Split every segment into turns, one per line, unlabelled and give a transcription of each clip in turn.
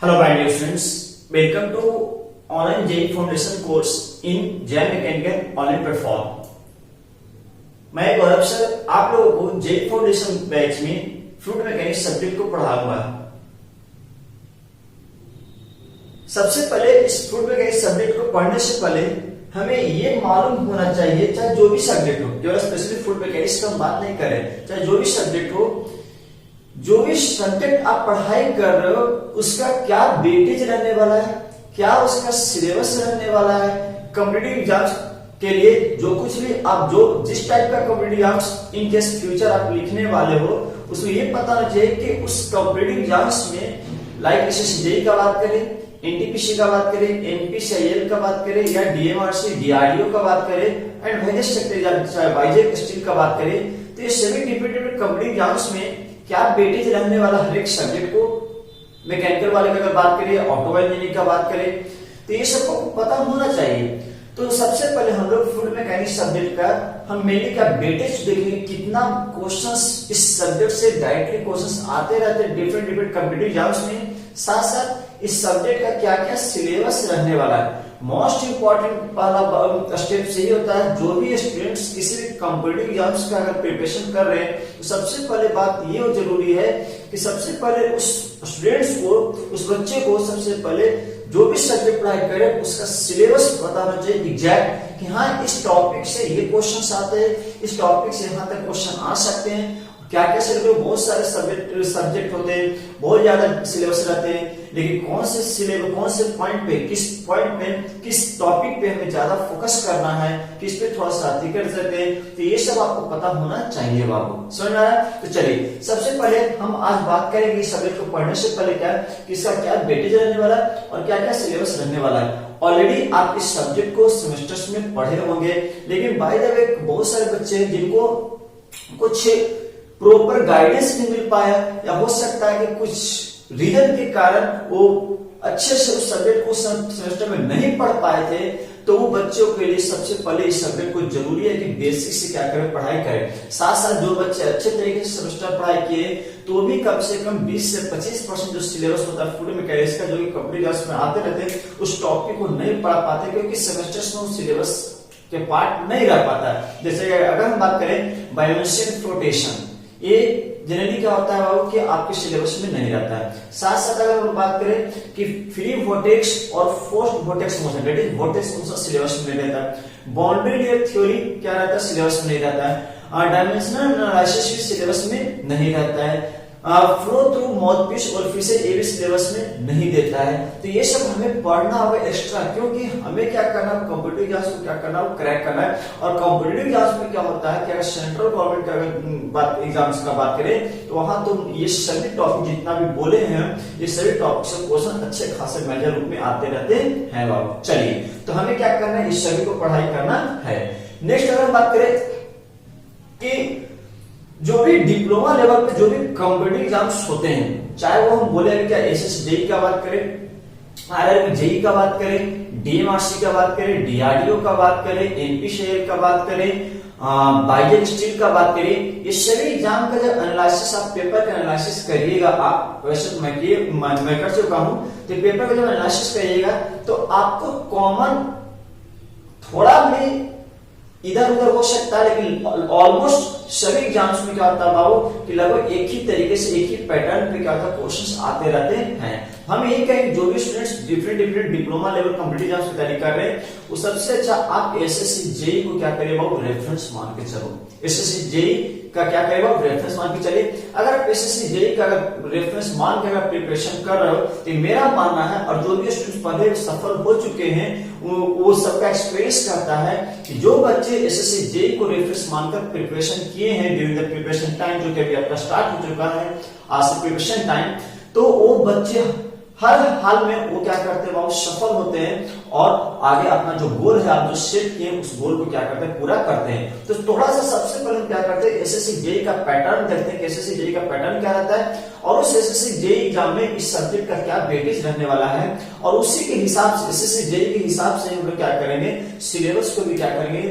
Hello my dear students, welcome to online JEE Foundation course in JEE Mechanical online platform। मैं गौरव sir आप लोगों को JEE foundation batch में fluid mechanics subject को पढ़ाऊंगा। सबसे पहले इस फ्लूइड मैकेनिक्स सब्जेक्ट को पढ़ने से पहले हमें ये मालूम होना चाहिए, चाहे जो भी सब्जेक्ट हो, केवल स्पेशली फ्लूइड मैकेनिक्स का हम बात नहीं करें, चाहे जो भी सब्जेक्ट हो, जो भी सब्जेक्ट आप पढ़ाई कर रहे हो उसका क्या वेटेज रहने वाला है, क्या उसका सिलेबस रहने वाला है। कॉम्पिटिटिव एग्जाम्स के लिए जो कुछ भी आप जो जिस टाइप का competitive exams in case future आप लिखने वाले हो, उसमें ये पता होना चाहिए कि उस कॉम्पिटिटिव एग्जाम्स में लाइक एसएससी जेईई का बात करें, एनटीपीसी का बात करें, एनपीसीआईएल का बात करें या डीएमआरसी डीआरडीओ का बात करें एंड वेरियस सेक्टर वाईजेक स्टील का बात करें, तो ये सभी डिफरेंट कॉम्पिटिटिव एग्जाम्स में क्या वेटेज रहने वाला हर एक सब्जेक्ट को। मैकेनिकल वाले की अगर बात करें, ऑटोमोबाइल इंजीनियरिंग का बात करें, तो ये सबको पता होना चाहिए। तो सबसे पहले हम लोग फ्लूइड मैकेनिक्स सब्जेक्ट का हम मेनली का वेटेज देखेंगे, कितना क्वेश्चंस इस सब्जेक्ट से डायरेक्टली क्वेश्चंस आते रहते हैं डिफरेंट कॉम्पिटिटिव एग्जाम्स में। साथ साथ इस सब्जेक्ट का क्या क्या सिलेबस रहने वाला है। मोस्ट इंपॉर्टेंट पहला स्टेप यही होता है, जो भी स्टूडेंट्स किसी भी कॉम्पिटिटिव एग्जाम्स का अगर प्रिपरेशन कर रहे हैं तो सबसे पहले बात ये जरूरी है कि सबसे पहले उस स्टूडेंट्स को, उस बच्चे को सबसे पहले जो भी सब्जेक्ट पढ़ाई करे उसका सिलेबस पता होना चाहिए एग्जैक्ट, कि हाँ इस टॉपिक से ये क्वेश्चन आते हैं, इस टॉपिक से यहाँ तक क्वेश्चन आ सकते हैं। क्या क्या सिलेबस, बहुत सारे सब्जेक्ट होते हैं, बहुत ज्यादा सिलेबस रहते हैं, लेकिन कौन से सिलेबस, कौन से पॉइंट पे, किस टॉपिक पे हमें ज्यादा फोकस करना है, किस पे थोड़ा सा अधिक कर सकते हैं, तो ये सब आपको पता होना चाहिए बाबू। समझ में आया? तो चलिए सबसे पहले हम आज बात करेंगे इस सब्जेक्ट को पढ़ने से पहले क्या इसका क्या वेटेज रहने वाला है और क्या क्या सिलेबस रहने वाला है। ऑलरेडी आप इस सब्जेक्ट को सेमेस्टर्स में पढ़े होंगे, लेकिन बाय द वे बहुत सारे बच्चे हैं जिनको कुछ प्रॉपर गाइडेंस नहीं मिल पाया, या हो सकता है कि कुछ रीजन के कारण वो अच्छे से उस सब्जेक्ट को सेमेस्टर में नहीं पढ़ पाए थे। तो वो बच्चों के लिए सबसे पहले इस सब्जेक्ट को जरूरी है कि बेसिक से क्या करें, पढ़ाई करें। साथ साथ जो बच्चे अच्छे तरीके से सेमेस्टर पढ़ाई किए तो भी कम से कम 20 से 25% जो सिलेबस होता है फ्लूइड मैकेनिक्स का, जो कि कॉम्पिटिटिव में आते रहते हैं, उस टॉपिक को नहीं पढ़ पाते क्योंकि सेमेस्टर्स में सिलेबस के पार्ट नहीं रह पाता। जैसे अगर हम बात करें बायोमेशियन फ्लोटेशन, ये जनरली क्या होता है बाबू कि आपके सिलेबस में नहीं रहता है। साथ साथ अगर हम बात करें कि फ्री वोर्टेक्स और forced vortex motion, that is vortex motion syllabus में नहीं रहता है। बाउंड्री लेयर थ्योरी क्या रहता है, सिलेबस में नहीं रहता है। डायमेंशनल एनालिसिस भी सिलेबस में नहीं रहता है। फ्लो थ्रू माउथपीस और फिशर ये भी सिलेबस में नहीं देता है। तो ये सब हमें पढ़ना होगा एक्स्ट्रा, क्योंकि हमें क्या करना है, कॉम्पिटिटिव एग्जाम्स को क्या करना है, क्रैक करना है। और कॉम्पिटिटिव एग्जाम्स में क्या होता है कि अगर सेंट्रल गवर्नमेंट का एग्जाम्स का बात करें तो वहां तो ये सभी टॉपिक जितना भी बोले हैं, ये सभी टॉपिक से क्वेश्चन अच्छे खासे मेजर रूप में आते रहते हैं बाबू। चलिए तो हमें क्या करना है, इस सभी को पढ़ाई करना है। नेक्स्ट अगर हम बात करें कि जो भी डिप्लोमा लेवल पे जो भी कॉम्पिटिटिव एग्जाम्स होते हैं, चाहे वो हम बोले क्या एसएससी जेईई का बात करें, आईआरबी जेईई का बात करें, डीएमआरसी का बात करें, डीआरडीओ का बात करें, एनपीसीआईएल का बात करें, वाईजेक स्टील का बात करें, ये सभी एग्जाम का जब एनालिसिस, आप पेपर का एनालिसिस करिएगा, आप वैसे तो मैं कर चुका हूं, तो पेपर का जब एनालिसिस करिएगा तो आपको कॉमन थोड़ा भी इधर उधर हो सकता है, लेकिन ऑलमोस्ट सभी एग्जाम्स में क्या होता है बाबू कि लगभग एक ही तरीके से, एक ही पैटर्न पे क्या होता है, क्वेश्चंस आते रहते हैं। हम यही कहेंगे जो भी students different diploma level competitive exams की तैयारी कर रहे हैं, वो सबसे अच्छा आप एसएससी जेईई को क्या करिए बाबू, रेफरेंस मान के चलो। एसएससी जेईई का क्या करेगा, रेफरेंस मान के चलिए। अगर आप एसएससी जेईई का अगर रेफरेंस मान के अगर प्रिपरेशन कर रहे हो तो मेरा मानना है, और जो भी स्टूडेंट्स पहले सफल हो चुके हैं वो सबका एक्सपीरियंस कहता है कि जो बच्चे एसएससी जेईई को रेफरेंस मानकर प्रिपरेशन किए हैं ड्यूरिंग द प्रिपरेशन टाइम, जो कि अभी आपका स्टार्ट हो चुका है आज से प्रिपरेशन टाइम, तो वो बच्चे हर हाल में वो क्या करते हैं बाबू, सफल होते हैं और आगे अपना जो गोल है, आप जो सेट किए उस गोल को क्या करते हैं, पूरा करते हैं। तो थोड़ा सा सबसे पहले हम क्या करते हैं, एसएससी जेईई का पैटर्न देखते हैं कि एसएससी जेईई का पैटर्न क्या रहता है और उस एसएससी जेईई एग्जाम में इस सब्जेक्ट का क्या वेटेज रहने वाला है, और उसी के हिसाब से एसएससी जेईई के हिसाब से हम लोग क्या करेंगे, सिलेबस को भी क्या करेंगे,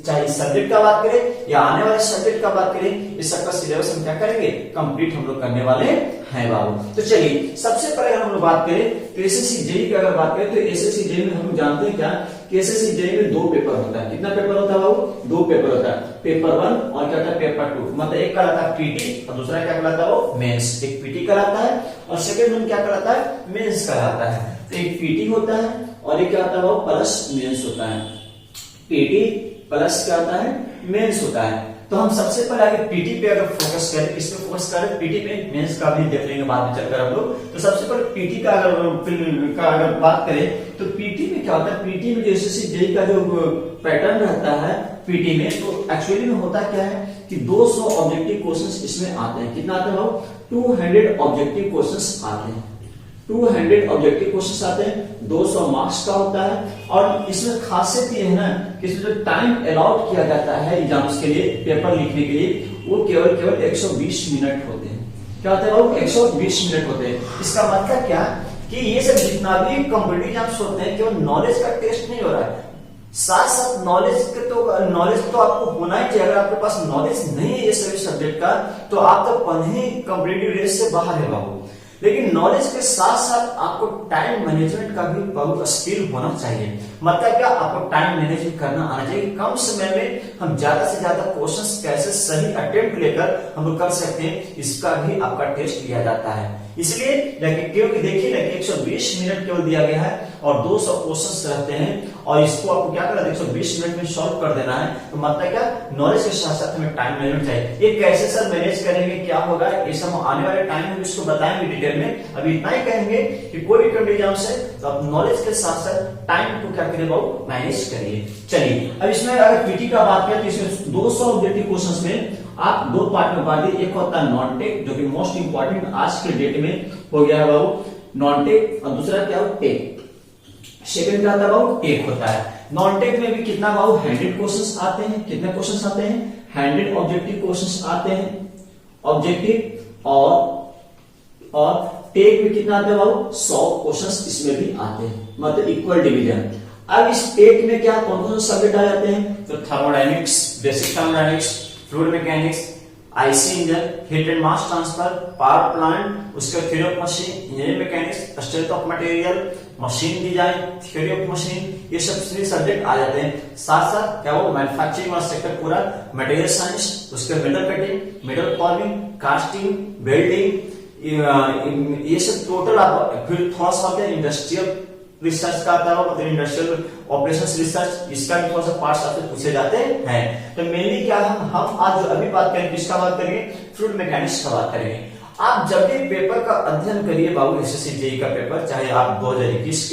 चाहे इस सब्जेक्ट का बात करें या आने वाले सब्जेक्ट का बात करें, इस सबका सिलेबस हम क्या करेंगे, कंप्लीट हम लोग करने वाले हैं बाबू। तो चलिए सबसे पहले हम लोग बात करें तो एसएससी जेईई की अगर बात करें तो एसएससी जेईई में हम लोग जानते हैं क्या कि एसएससी जेईई में 2 पेपर होता है। कितना पेपर होता है बाबू, 2 पेपर होता है, पेपर 1 और क्या होता है पेपर 2। मतलब एक कहलाता है पीटी और दूसरा क्या कहलाता है वो मेंस। एक पीटी कहलाता है और सेकंड वन क्या कहलाता है, मेंस कहलाता है। तो एक पीटी होता है और एक क्या होता है वो प्लस मेंस होता है। पीटी प्लस क्या होता है, मेंस होता है। तो हम सबसे पहले आगे पीटी पे अगर फोकस करें, किस पे फोकस करें, पीटी पे, मेंस का भी देख लेंगे बाद में चलकर हम लोग। तो सबसे पहले पीटी का अगर बात करें तो पीटी में क्या होता है, पीटी में जो एसएससी जेईई का जो पैटर्न रहता है पीटी में, तो एक्चुअली में होता क्या है कि 200 ऑब्जेक्टिव क्वेश्चंस इसमें आते हैं। कितना आते हैं, 200 ऑब्जेक्टिव क्वेश्चंस आते हैं। 200 ऑब्जेक्टिव क्वेश्चंस आते हैं, 200 मार्क्स का होता है। और इसमें खासियत ये है ना कि इसमें जो टाइम अलाउड किया जाता है एग्जाम्स के लिए, पेपर लिखने के लिए, वो केवल 120 मिनट होते हैं। क्या होते हैं वो, 120 मिनट होते हैं। इसका मतलब क्या कि ये सब जितना भी कॉम्पिटिटिव एग्जाम्स होते हैं केवल नॉलेज का टेस्ट नहीं हो रहा है, साथ साथ नॉलेज तो आपको होना ही चाहिए। अगर आपके पास नॉलेज नहीं है ये सभी सब्जेक्ट का तो आप तो पढ़ने ही कॉम्पिटिटिव रेस से बाहर है बाबू। लेकिन नॉलेज के साथ साथ आपको टाइम मैनेजमेंट का भी बहुत स्किल होना चाहिए। मतलब क्या, आपको टाइम मैनेजमेंट करना आना चाहिए। कम समय में हम ज्यादा से ज्यादा क्वेश्चंस कैसे सही अटेम्प्ट लेकर हम लोग कर सकते हैं, इसका भी आपका टेस्ट लिया जाता है। इसलिए क्योंकि देखिए ना कि 120 मिनट केवल दिया गया है और 200 क्वेश्चंस रहते हैं और इसको आपको क्या करना है, 120 मिनट में सॉल्व कर देना है। तो मतलब क्या, नॉलेज के साथ साथ हमें टाइम मैनेजमेंट चाहिए। ये कैसे सर मैनेज करेंगे, क्या होगा, ये सब आने वाले टाइम में इसको बताएंगे डिटेल में। अभी इतना ही कहेंगे कि कोई भी कॉम्पिटिटिव एग्जाम है तो आप नॉलेज के साथ साथ टाइम को क्या करिए बाबू, मैनेज करिए। चलिए अब इसमें अगर पीटी का बात करें तो इसमें 200 ऑब्जेक्टिव क्वेश्चंस में आप 2 पार्ट में बांटिए। एक होता है नॉन टेक, जो कि मोस्ट इंपॉर्टेंट आज के डेट में हो गया है बाबू, नॉन टेक, और दूसरा क्या हो, टेक। सेकंड क्या होता है बाबू, टेक होता है। नॉन टेक में भी कितना बाबू, 100 क्वेश्चंस आते हैं। कितने क्वेश्चंस आते हैं, 100 ऑब्जेक्टिव क्वेश्चंस आते हैं ऑब्जेक्टिव। और टेक में कितना आता है बाबू, 100 क्वेश्चंस इसमें भी आते हैं, मतलब इक्वल डिवीजन। अब इस टेक में क्या कौन कौन से सब्जेक्ट आ जाते हैं, तो thermodynamics, basic thermodynamics, fluid mechanics, IC engine, heat and mass transfer, power plant, उसके theory of machine, engineering mechanics, strength of material, machine design, theory of machine, ये सब सब्जेक्ट आ जाते हैं। साथ साथ क्या वो मैन्युफैक्चरिंग वाला सेक्टर पूरा, मटेरियल साइंस, उसके metal cutting, metal forming, casting, welding, ये सब टोटल आप। फिर थोड़ा सा इंडस्ट्रियल रिसर्च का आता है, मतलब इंडस्ट्रियल ऑपरेशंस रिसर्च, इसका भी थोड़ा सा पार्ट्स आपसे पूछे जाते हैं। तो मेनली क्या हम आज जो अभी बात करेंगे, किसका बात करेंगे, फ्लूइड मैकेनिक्स का बात करेंगे। आप जब भी पेपर का अध्ययन करिए बाबू, एसएससी जेईई का पेपर, चाहे आप 2020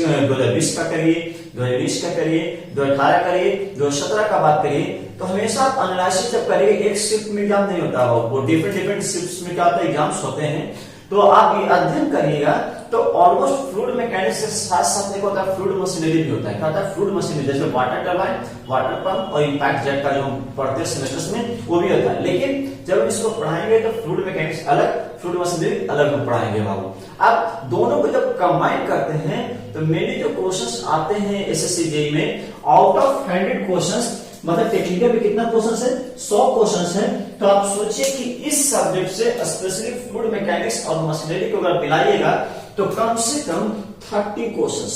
का करिए, 2020 का करिए, 2018 करिए, 2017 का बात करिए, तो हमेशा आप एनालिसिस जब करिए, एक शिफ्ट में एग्जाम नहीं होता, वो डिफरेंट शिफ्ट्स में क्या होता है, एग्जाम्स होते हैं। तो आप ये अध्ययन करिएगा तो ऑलमोस्ट फ्लूइड मैकेनिक्स के साथ साथ एक होता है फ्लूइड मशीनरी भी होता है। क्या होता है, फ्लूइड मशीनरी, जैसे वाटर टरबाइन, वाटर पंप और इंपैक्ट जेट का जो हम पढ़ते हैं सेमेस्टर्स में, वो भी होता है। लेकिन जब इसको पढ़ाएंगे तो फ्लूइड मैकेनिक्स अलग, फ्लूइड मशीनरी अलग हम पढ़ाएंगे बाबू। अब दोनों को जब कंबाइन करते हैं तो मेनली जो क्वेश्चंस आते हैं एसएससी जेईई में, आउट ऑफ 100 क्वेश्चंस, मतलब टेक्निकल में कितना क्वेश्चंस है, 100 क्वेश्चंस है। तो आप सोचिए कि इस सब्जेक्ट से स्पेशली फ्लूइड मैकेनिक्स और मशीनरी को अगर मिलाइएगा तो कम से कम 30 क्वेश्चंस,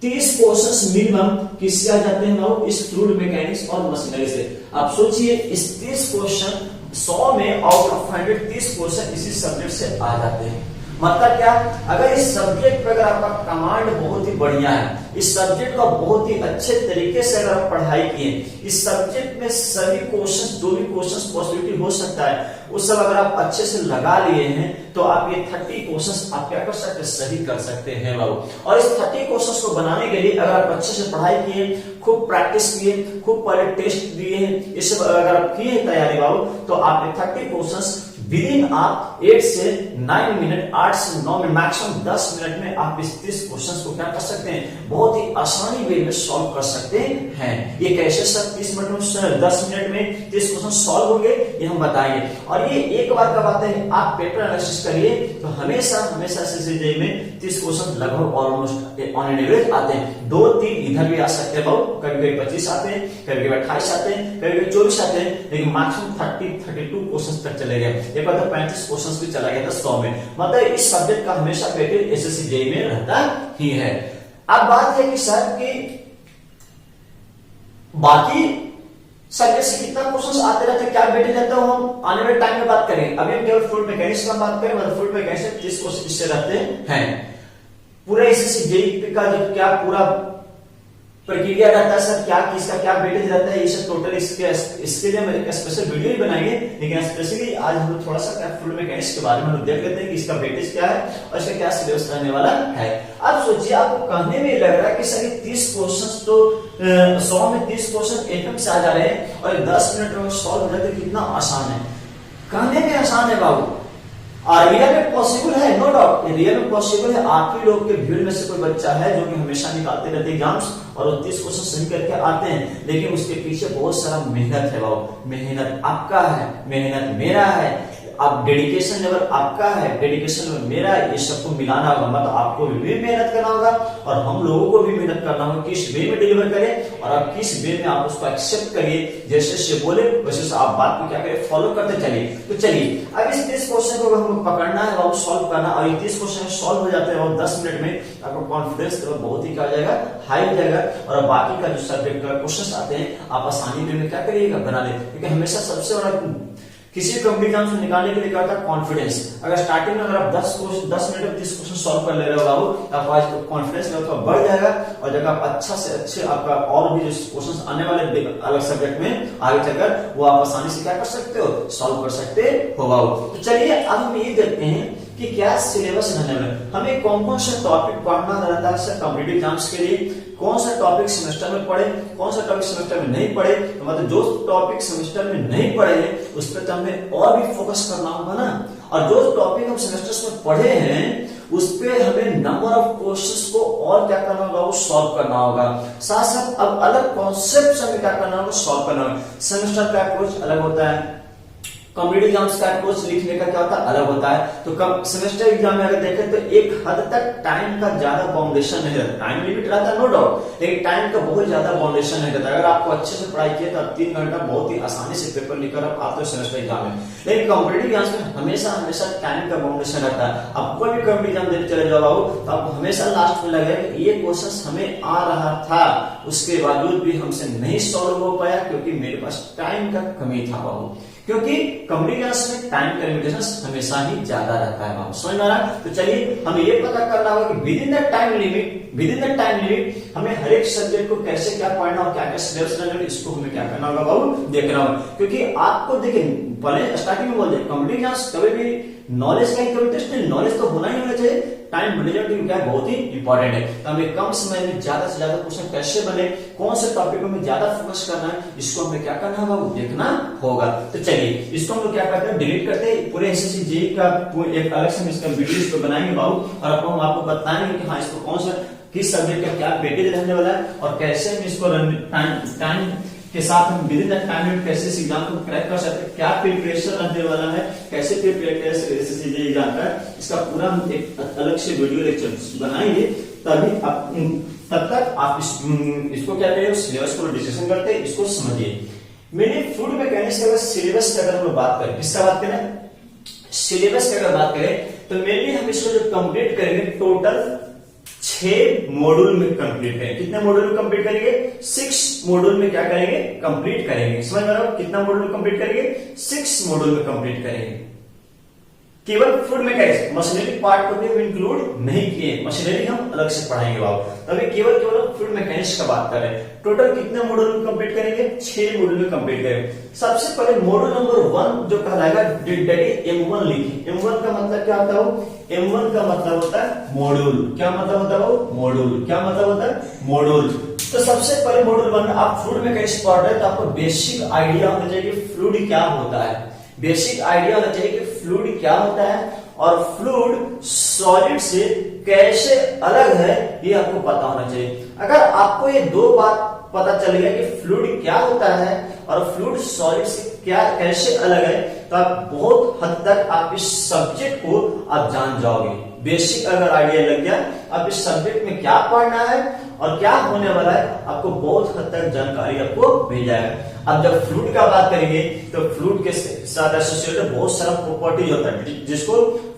30 क्वेश्चंस मिनिमम किससे आ जाते हैं लोग, इस फ्लूइड मैकेनिक्स और मशीनरी से। आप सोचिए इस 30 क्वेश्चन 100 में आउट ऑफ 100 30 क्वेश्चन इसी सब्जेक्ट से आ जाते हैं। मतलब क्या, अगर इस सब्जेक्ट पर अगर आपका कमांड बहुत ही बढ़िया है, इस सब्जेक्ट का बहुत ही अच्छे तरीके से अगर आप पढ़ाई किए, इस सब्जेक्ट में सभी क्वेश्चंस, जो भी क्वेश्चंस पॉसिबिलिटी हो सकता है, वो सब अगर आप अच्छे से लगा लिए हैं तो आप ये 30 क्वेश्चंस आप क्या कर सकते हैं, सही कर सकते हैं बाबू। और इस 30 क्वेश्चंस को बनाने के लिए अगर आप अच्छे से पढ़ाई किए, खूब प्रैक्टिस किए, खूब पहले टेस्ट दिए हैं, ये सब अगर आप किए तैयारी बाबू, तो आप 30 क्वेश्चंस विद इन आप 8 से 9 मिनट, 8 से 9 मिनट, मैक्सिमम 10 मिनट में आप इस 30 क्वेश्चंस को क्या कर सकते हैं, बहुत ही आसानी वे में सॉल्व कर सकते हैं। ये कैसे सर 30 मिनट में 10 मिनट में 30 क्वेश्चन सॉल्व होंगे, ये हम बताएंगे। और ये एक बार का बात है, आप पेपर एनालिसिस करिए तो हमेशा हमेशा SSC में 30 क्वेश्चन लगभग ऑलमोस्ट ऑन एन एवरेज आते हैं। 2-3 इधर भी आ सकते हैं, बहुत कभी 25 आते हैं, कभी 28 आते हैं, कभी 24 आते हैं, लेकिन मैक्सिमम 30-32 क्वेश्चन तक चले गए। एक बार तो 35 क्वेश्चन भी चला गया था 100 में। मतलब इस सब्जेक्ट का हमेशा वेटेज SSC जेईई में रहता ही है। अब बात है कि सर कि बाकी सब्जेक्ट से कितना क्वेश्चंस आते रहते हैं, क्या वेटेज रहता है, हम आने वाले टाइम में बात करेंगे। अभी हम केवल फ्लूइड मैकेनिक्स का बात करें, मतलब फ्लूइड मैकेनिक्स 30 क्वेश्चन इससे रहते हैं। पूरा SSC जेईई का जो क्या पूरा प्रक्रिया रहता है सर, क्या किसका क्या वेटेज रहता है, ये सब टोटल इसके लिए हम एक स्पेशल वीडियो ही बनाएंगे। लेकिन स्पेशली आज हम लोग थोड़ा सा फ्लूइड मैकेनिक्स के बारे में हम देख लेते हैं कि इसका वेटेज क्या है और इसका क्या सिलेबस रहने वाला है। अब सोचिए, आपको कहने में लग रहा है कि सर 30 क्वेश्चन तो 100 में 30 क्वेश्चन एकदम से आ जा रहे हैं और 10 मिनट में सॉल्व हो जाते, कितना आसान है। कहने में आसान है बाबू, और रियल में पॉसिबल है, नो डाउट रियल में पॉसिबल है। आप ही लोग के भीड़ में से कोई बच्चा है जो कि हमेशा निकालते रहते एग्जाम्स और 30 क्वेश्चन सही करके आते हैं, लेकिन उसके पीछे बहुत सारा मेहनत है बाबू। मेहनत आपका है, मेहनत मेरा है, आप डेडिकेशन लेवल आपका है, डेडिकेशन लेवल मेरा है, ये सबको मिलाना होगा। मतलब आपको भी मेहनत करना होगा और हम लोगों को भी मेहनत करना होगा, किस वे में डिलीवर करें और आप किस वे में आप उसको एक्सेप्ट करिए। जैसे से बोले वैसे आप बात को क्या करें, फॉलो करते चलिए। तो चलिए अब इस 30 क्वेश्चन को हम पकड़ना है और सॉल्व करना, और 30 क्वेश्चन सॉल्व हो जाते हैं और 10 मिनट में आपका कॉन्फिडेंस लेवल बहुत ही क्या हो जाएगा, हाई हो जाएगा। और बाकी का जो सब्जेक्ट का क्वेश्चन आते हैं आप आसानी वे में क्या करिएगा, बना ले। क्योंकि हमेशा सबसे बड़ा किसी कंप्लीट एग्जाम से निकालने के लिए क्या होता है, कॉन्फिडेंस। अगर स्टार्टिंग में अगर आप 10 मिनट में 30 क्वेश्चन सॉल्व कर ले रहे हो बाबू, तो आपका कॉन्फिडेंस लेवल बढ़ जाएगा और जब आप अच्छा से अच्छे आपका और भी जो क्वेश्चन आने वाले अलग सब्जेक्ट में आगे चलकर वो आप आसानी से क्या कर सकते हो, सॉल्व कर सकते हो बाबू। तो चलिए अब हम ये देखते हैं कि क्या सिलेबस रहने वाला है, हमें कौन कौन सा टॉपिक पढ़ना रहता है सर कॉम्पिटिटिव एग्जाम्स के लिए, कौन सा टॉपिक सेमेस्टर में पढ़े, कौन सा टॉपिक सेमेस्टर में नहीं पढ़े। तो मतलब जो टॉपिक सेमेस्टर में नहीं पढ़े हैं उस पर तो हमें और भी फोकस करना होगा ना, और जो टॉपिक हम सेमेस्टर में पढ़े हैं उस पे हमें नंबर ऑफ क्वेश्चंस को और क्या करना होगा, वो सॉल्व करना होगा। साथ साथ अब अलग कॉन्सेप्ट हमें क्या करना होगा, सॉल्व करना होगा। सेमेस्टर का अप्रोच अलग होता है, कॉम्पिटिटिव एग्जाम्स का अप्रोच लिखने का क्या होता है, अलग होता है। तो कब सेमेस्टर एग्जाम में अगर देखें तो एक हद तक टाइम का ज्यादा बाउंडेशन नहीं रहता, टाइम लिमिट रहता है नो डाउट, लेकिन टाइम का बहुत ज्यादा बाउंडेशन नहीं रहता। अगर आपको अच्छे से पढ़ाई किया तो 3 घंटा बहुत ही आसानी से पेपर लिखकर आप आते हो सेमेस्टर एग्जाम में। लेकिन कॉम्पिटिटिव एग्जाम्स में हमेशा हमेशा टाइम का बाउंडेशन रहता है। आप कोई भी कॉम्पिटिटिव एग्जाम देने चले जाओ तो आपको हमेशा लास्ट में लगेगा ये क्वेश्चन हमें आ रहा था, उसके बावजूद भी हमसे नहीं सॉल्व हो पाया क्योंकि मेरे पास टाइम का कमी था बाबू। क्योंकि कम्युनिकेशन में टाइम का लिमिटेशन हमेशा ही ज्यादा रहता है बाबू, समझ में आ रहा है। तो चलिए हमें ये पता करना होगा कि with in the time limit हमें हर एक सब्जेक्ट को कैसे क्या पढ़ना और क्या क्या सिलेबस रहना है, इसको हमें क्या करना होगा बाबू, देखना होगा। क्योंकि आपको देखिए पहले स्टार्टिंग में बोल दे कम्युनिटी एग्जाम्स कभी भी नॉलेज का ही कभी टेस्ट नहीं, नॉलेज तो होना ही होना चाहिए। टाइम मैनेजमेंट क्या बहुत ही इंपॉर्टेंट है। तो हमें कम समय में ज्यादा से ज्यादा क्वेश्चन कैसे बने, कौन से टॉपिक में ज्यादा फोकस करना है, इसको हमें क्या करना होगा, वो देखना होगा। तो चलिए इसको हम लोग क्या करते हैं, डिलीट करते हैं। पूरे SSC जेईई का एक अलग से इसका वीडियो इसको बनाएंगे बाबू, और हम आपको बताएंगे कि हाँ इसको कौन सा किस सब्जेक्ट का क्या वेटेज रहने वाला है और कैसे हम इसको टाइम के साथ हम with in the time limit कैसे इस एग्जाम को क्रैक कर सकते हैं, क्या प्रिपरेशन रहने वाला है, कैसे प्रिपेयर करें SSC जेईई एग्जाम का, इसका पूरा हम एक अलग से वीडियो लेक्चर बनाएंगे। तभी आप तब तक आप इसको क्या करें, सिलेबस को डिस्कशन करते हैं, इसको समझिए। मैंने फ्लूइड मैकेनिक्स का सिलेबस की अगर हम बात करें, किसका बात करें, सिलेबस की अगर बात करें तो मेनली हम इसको जो कंप्लीट करेंगे टोटल 6 मॉड्यूल में कंप्लीट करेंगे। कितने मॉड्यूल में कंप्लीट करेंगे, 6 मॉड्यूल में क्या करेंगे, कंप्लीट करेंगे। समझ में आ रहा है, कितना मॉड्यूल में कंप्लीट करेंगे, 6 मॉड्यूल में कंप्लीट करेंगे। केवल फ्लूइड मैकेनिक्स मशीनरी पार्ट को भी हम इंक्लूड नहीं किए, मशीनरी हम अलग से पढ़ाएंगे बाबू। तभी केवल फ्लूइड मैकेनिक्स का बात करें, टोटल कितने मॉड्यूल में कंप्लीट करेंगे, 6 मॉड्यूल में कंप्लीट करेंगे। सबसे पहले मॉड्यूल नंबर 1 जो कहलाएगा M1 लिखिए। M1 का मतलब क्या होता है, M1 का मतलब होता है मॉड्यूल। क्या मतलब होता है वो, मॉड्यूल। क्या मतलब होता है, मॉड्यूल। तो सबसे पहले मॉड्यूल 1 में आप फ्लूइड मैकेनिक्स पढ़ रहे हैं तो आपको बेसिक आइडिया होना चाहिए कि फ्लूइड क्या होता है, बेसिक आइडिया होना चाहिए कि फ्लूइड क्या होता है और फ्लूइड सॉलिड से कैसे अलग है ये आपको पता होना चाहिए। अगर आपको ये दो बात पता चल गया कि फ्लूइड क्या होता है और फ्लूइड सॉलिड से क्या कैसे अलग है, तो आप बहुत हद तक आप इस सब्जेक्ट को आप जान जाओगे। बेसिक अगर आइडिया लग गया अब इस सब्जेक्ट में क्या पढ़ना है और क्या होने वाला है, आपको बहुत हद तक जानकारी आपको मिल जाएगा। अब जब फ्लूइड का बात करेंगे तो फ्लूइड के साथ एसोसिएटेड बहुत सारा प्रॉपर्टीज होता है जिसको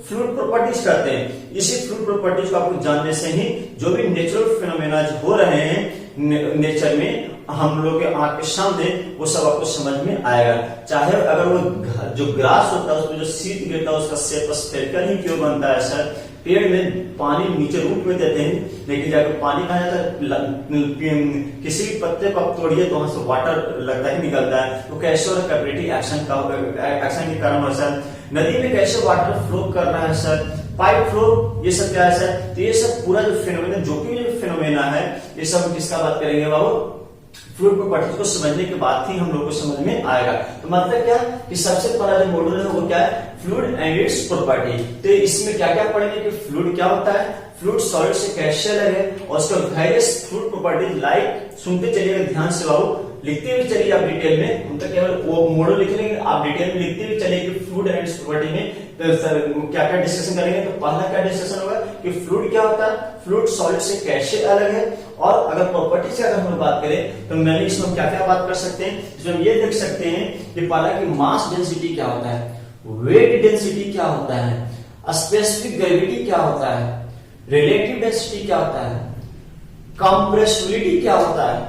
फ्लूइड प्रॉपर्टीज कहते हैं। इसी फ्लूइड प्रॉपर्टीज को आपको जानने से ही जो भी नेचुरल फिनोमेना हो रहे हैं नेचर में हम लोग के आंख के सामने, वो सब आपको समझ में आएगा। चाहे अगर वो जो ग्रास होता है उसमें जो शीत गिरता है उसका शेप स्फेरिकल ही क्यों बनता है सर, पेड़ में पानी नीचे रूट में देते हैं लेकिन जाकर पानी कहा जाता है, किसी भी पत्ते को आप तोड़िए तो वहां से वाटर लगता ही निकलता है। तो कैसे और कैपिलरी एक्शन के कारण हो सर, नदी में कैसे वाटर फ्लो कर रहा है सर, पाइप फ्लो, ये सब क्या है सर। तो ये सब पूरा जो फिनोमेना जो भी फिनोमेना है ये सब किसका बात करेंगे बाबू, फ्लूइड प्रॉपर्टीज को समझने के बाद ही हम लोग को समझ में आएगा। तो मतलब क्या कि सबसे पहला जो मॉड्यूल है वो क्या है, फ्लूइड एंड इट्स प्रॉपर्टी। तो इसमें क्या क्या पढ़ेंगे कि फ्लूइड क्या होता है, फ्लूइड सॉलिड से कैसे अलग है और उसका वेरियस फ्लूइड प्रॉपर्टीज लाइक, सुनते चलिएगा ध्यान से बाबू, लिखते हुए चलिए आप डिटेल में, हम तो केवल वो मॉड्यूल लिख लेंगे, आप डिटेल में लिखते हुए चलिए कि फ्लूइड एंड इट्स प्रॉपर्टी में तो सर क्या क्या डिस्कशन करेंगे। तो पहला क्या डिस्कशन होगा कि फ्लूइड क्या होता है, फ्लूइड सॉलिड से कैसे अलग है, और अगर प्रॉपर्टी से अगर हम बात करें तो मैंने इसमें क्या क्या बात कर सकते हैं, इसमें हम ये देख सकते हैं कि पहला कि मास डेंसिटी क्या होता है, वेट डेंसिटी क्या होता है, स्पेसिफिक ग्रेविटी क्या होता है, रिलेटिव डेंसिटी क्या होता है, कंप्रेसिबिलिटी क्या होता है।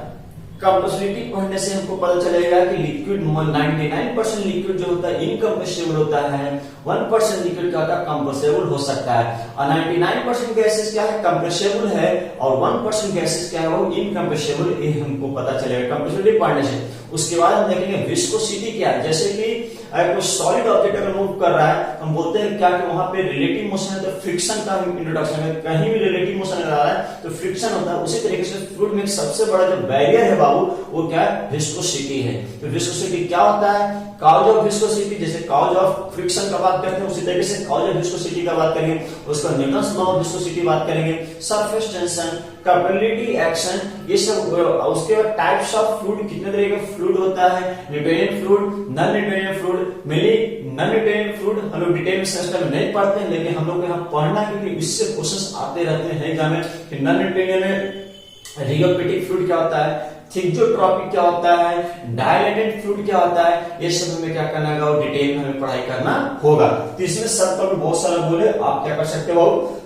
कंप्रेसिबिलिटी पढ़ने से हमको पता चलेगा कि लिक्विड 99% लिक्विड जो होता है इनकम्प्रेसिबल होता है, 1% लिक्विड क्या होता है कंप्रेसिबल हो सकता है, और 99% गैसेस क्या है कंप्रेसिबल है और 1% गैसेस क्या है वो इनकम्प्रेसिबल, ये हमको पता चलेगा कंप्रेसिबिलिटी पढ़ने से। उसके बाद हम देखेंगे विस्कोसिटी क्या है, जैसे कि अगर कोई सॉलिड ऑब्जेक्ट अगर मूव कर रहा है हम बोलते हैं क्या कि वहां पे रिलेटिव मोशन है, तो फ्रिक्शन का इंट्रोडक्शन है, कहीं भी रिलेटिव मोशन आ रहा है तो फ्रिक्शन होता है। उसी तरीके से फ्लूइड में सबसे बड़ा जो बैरियर है बाबू वो क्या है, विस्कोसिटी है। तो विस्कोसिटी क्या होता है, कॉज ऑफ विस्कोसिटी, जैसे कॉज ऑफ फ्रिक्शन का बात करते हैं उसी तरीके से कॉज ऑफ विस्कोसिटी का बात करेंगे, उसका न्यूटन्स लॉ ऑफ विस्कोसिटी बात करेंगे, सरफेस टेंशन, कैपिलरी एक्शन, ये सब। उसके बाद टाइप्स ऑफ फ्लूइड, कितने तरह का फ्लूइड होता है, Newtonian fluid, non Newtonian fluid, mainly non Newtonian fluid हम लोग डिटेल में सिस्टम में नहीं पढ़ते हैं लेकिन हम लोग को यहाँ पढ़ना है क्योंकि इससे क्वेश्चंस आते रहते हैं एग्जाम में कि नॉन न्यूटोनियन में रियोपेटिक फ्लूइड क्या होता है, थिक्जोट्रॉपिक क्या होता है, डायलेटेड फ्लूइड क्या होता है, ये सब हमें क्या करना होगा, डिटेल में हमें पढ़ाई करना होगा। तो इसमें सब तो बहुत सारा बोले, आप क्या कर सकते हो,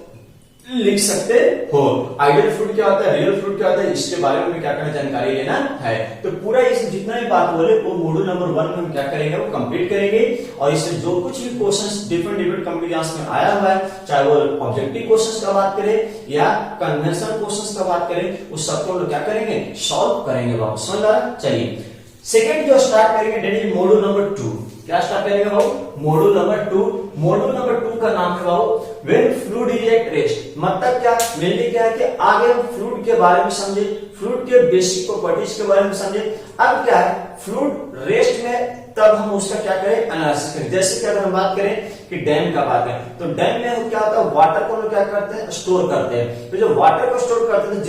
लिख सकते हो। आइडियल फ्लूइड क्या होता है, रियल फ्लूइड क्या होता है, इसके बारे में क्या करना जानकारी लेना है। तो पूरा इस जितना भी बात बोले वो मॉड्यूल नंबर 1 में हम क्या करेंगे वो कंप्लीट करेंगे, और इसमें जो कुछ भी क्वेश्चंस डिफरेंट कॉम्पिटिशंस में आया हुआ है, चाहे वो ऑब्जेक्टिव क्वेश्चंस का बात करें या कन्वेंशनल क्वेश्चंस का बात करें, उस सबको हम लोग क्या करेंगे सॉल्व करेंगे। बाबू समझ आ रहा, चलिए सेकंड जो स्टार्ट करेंगे डेट इज मॉड्यूल नंबर 2। क्या स्टार्ट करेंगे बाबू, मॉड्यूल नंबर 2। मॉड्यूल नंबर 2 का नाम है बाबू when fluid is at rest. मतलब क्या, मेनली क्या है कि आगे हम फ्लूइड के बारे में समझे, फ्लूइड के बेसिक प्रॉपर्टीज के बारे में समझे। अब क्या है, फ्लूइड रेस्ट में तब हम उसका क्या करें, एनालिसिस करें। जैसे कि अगर हम बात करें कि डैम का बात है तो डैम में क्या होता है, वाटर को हम क्या करते हैं, स्टोर करते हैं। तो जो वाटर को स्टोर करते हैं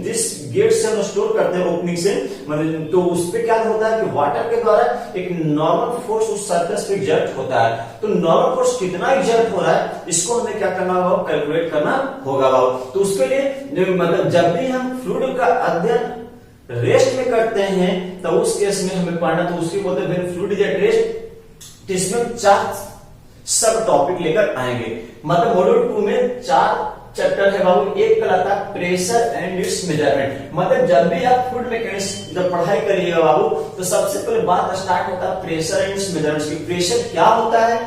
जिस गेट से हम स्टोर करते हैं ओपनिंग से, मतलब तो उस पे क्या होता है कि वाटर के द्वारा एक नॉर्मल फोर्स उस सरफेस पे एग्जर्ट होता है। तो नॉर्मल फोर्स कितना एग्जर्ट हो रहा है इसको हमें क्या करना होगा, कैलकुलेट करना होगा बाबू। तो उसके लिए मतलब जब भी हम फ्लूइड का अध्ययन रेस्ट में करते हैं तो उस केस में हमें पढ़ना, तो उसकी बोलते हैं फ्लूइड इज एट रेस्ट। इसमें 4 सब टॉपिक लेकर आएंगे, मतलब मॉड्यूल 2 में 4 चैप्टर है बाबू। एक कहलाता है प्रेशर एंड इट्स मेजरमेंट। मतलब जब भी आप फ्लूइड मैकेनिक्स जब पढ़ाई करिएगा बाबू तो सबसे पहले बात स्टार्ट होता है प्रेशर एंड इट्स मेजरमेंट की। प्रेशर क्या होता है,